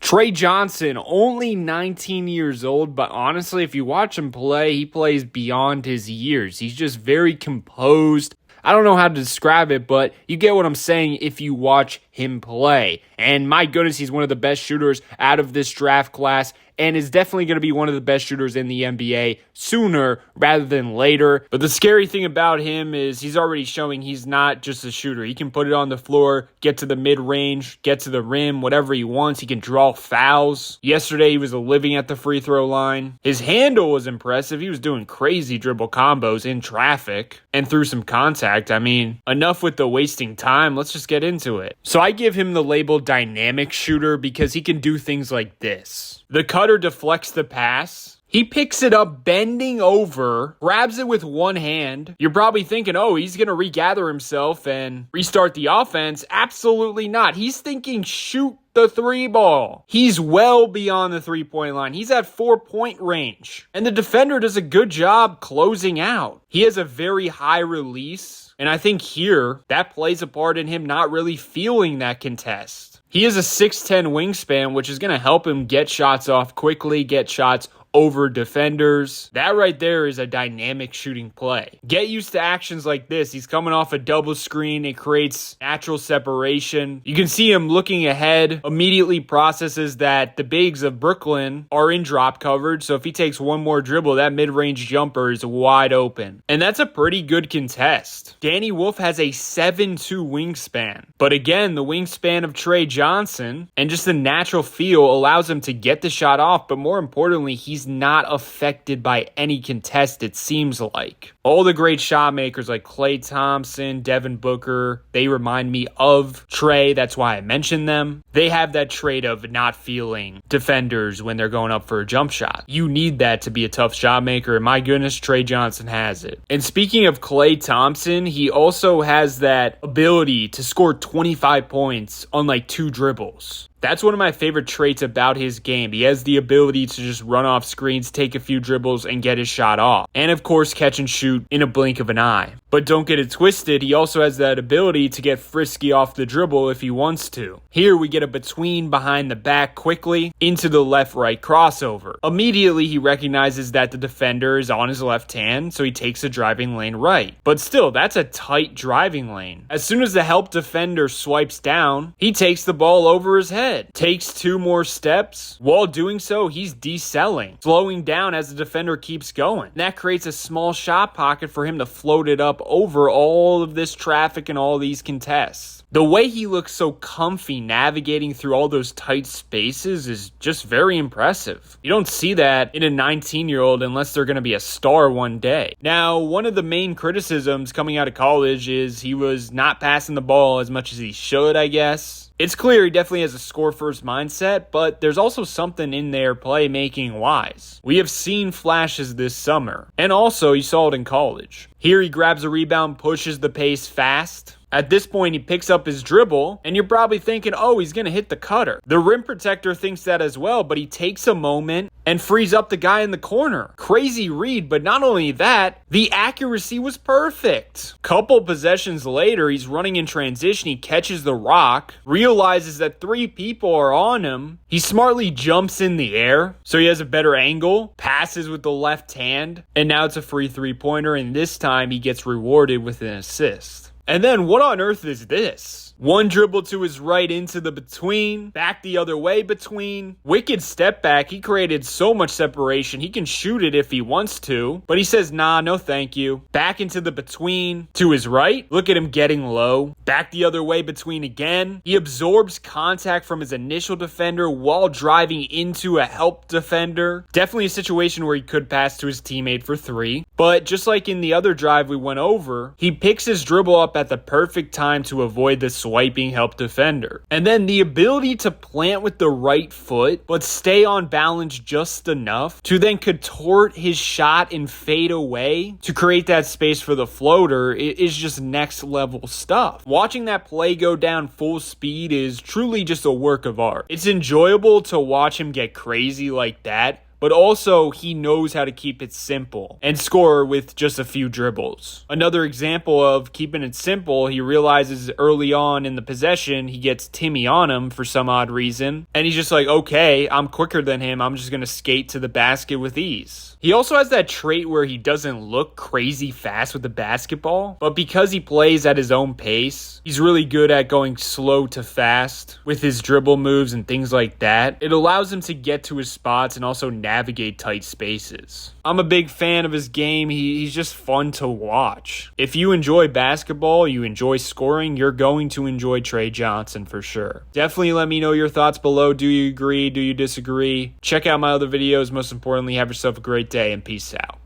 Trey Johnson, only 19 years old, but honestly, if you watch him play, he plays beyond his years. He's just very composed. I don't know how to describe it, but you get what I'm saying if you watch him play. And my goodness, he's one of the best shooters out of this draft class and is definitely going to be one of the best shooters in the NBA sooner rather than later. But the scary thing about him is he's already showing he's not just a shooter. He can put it on the floor, get to the mid-range, get to the rim, whatever he wants. He can draw fouls. Yesterday, he was living at the free throw line. His handle was impressive. He was doing crazy dribble combos in traffic and through some contact. I mean, enough with the wasting time. Let's just get into it. So I give him the label dynamic shooter because he can do things like this. The cutter deflects the pass. He picks it up, bending over, grabs it with one hand. You're probably thinking, oh, he's going to regather himself and restart the offense. Absolutely not. He's thinking shoot the three ball. He's well beyond the three-point line. He's at 4-point range. And the defender does a good job closing out. He has a very high release. And I think here, that plays a part in him not really feeling that contest. He has a 6'10 wingspan, which is going to help him get shots off quickly, get shots over defenders. That right there is a dynamic shooting play. Get used to actions like this. He's coming off a double screen. It creates natural separation. You can see him looking ahead, immediately processes that the bigs of Brooklyn are in drop coverage. So if he takes one more dribble, that mid-range jumper is wide open. And that's a pretty good contest. Danny Wolf has a 7'2 wingspan. But again, the wingspan of Trey Johnson and just the natural feel allows him to get the shot off. But more importantly, he's not affected by any contest, it seems like. All the great shot makers like Klay Thompson, Devin Booker, they remind me of Trey. That's why I mentioned them. They have that trait of not feeling defenders when they're going up for a jump shot. You need that to be a tough shot maker, and my goodness, Trey Johnson has it. And speaking of Klay Thompson, he also has that ability to score 25 points on like 2 dribbles. That's one of my favorite traits about his game. He has the ability to just run off screens, take a few dribbles, and get his shot off. And of course, catch and shoot in a blink of an eye. But don't get it twisted, he also has that ability to get frisky off the dribble if he wants to. Here we get a between behind the back quickly into the left-right crossover. Immediately, he recognizes that the defender is on his left hand, so he takes a driving lane right. But still, that's a tight driving lane. As soon as the help defender swipes down, he takes the ball over his head. Takes 2 more steps. While doing so, he's decelling, slowing down as the defender keeps going. And that creates a small shot pocket for him to float it up over all of this traffic and all these contests. The way he looks so comfy navigating through all those tight spaces is just very impressive. You don't see that in a 19-year-old unless they're going to be a star one day. Now, one of the main criticisms coming out of college is he was not passing the ball as much as he should, I guess. It's clear he definitely has a score-first mindset, but there's also something in there playmaking-wise. We have seen flashes this summer, and also you saw it in college. Here he grabs a rebound, pushes the pace fast. At this point, he picks up his dribble, and you're probably thinking, oh, he's going to hit the cutter. The rim protector thinks that as well, but he takes a moment and frees up the guy in the corner. Crazy read, but not only that, the accuracy was perfect. Couple possessions later, he's running in transition. He catches the rock, realizes that 3 people are on him. He smartly jumps in the air, so he has a better angle, passes with the left hand, and now it's a free 3-pointer, and this time he gets rewarded with an assist. And then what on earth is this? One dribble to his right into the between, back the other way between. Wicked step back. He created so much separation. He can shoot it if he wants to, but he says, nah, no thank you. Back into the between to his right. Look at him getting low. Back the other way between again. He absorbs contact from his initial defender while driving into a help defender. Definitely a situation where he could pass to his teammate for 3. But just like in the other drive we went over, he picks his dribble up at the perfect time to avoid the swiping help defender. And then the ability to plant with the right foot, but stay on balance just enough to then contort his shot and fade away to create that space for the floater is just next level stuff. Watching that play go down full speed is truly just a work of art. It's enjoyable to watch him get crazy like that, but also he knows how to keep it simple and score with just a few dribbles. Another example of keeping it simple, he realizes early on in the possession, he gets Timmy on him for some odd reason, and he's just like, okay, I'm quicker than him, I'm just going to skate to the basket with ease. He also has that trait where he doesn't look crazy fast with the basketball, but because he plays at his own pace, he's really good at going slow to fast with his dribble moves and things like that. It allows him to get to his spots and also navigate tight spaces. I'm a big fan of his game. He's just fun to watch. If you enjoy basketball, you enjoy scoring, you're going to enjoy Trey Johnson for sure. Definitely let me know your thoughts below. Do you agree? Do you disagree? Check out my other videos. Most importantly, have yourself a great day and peace out.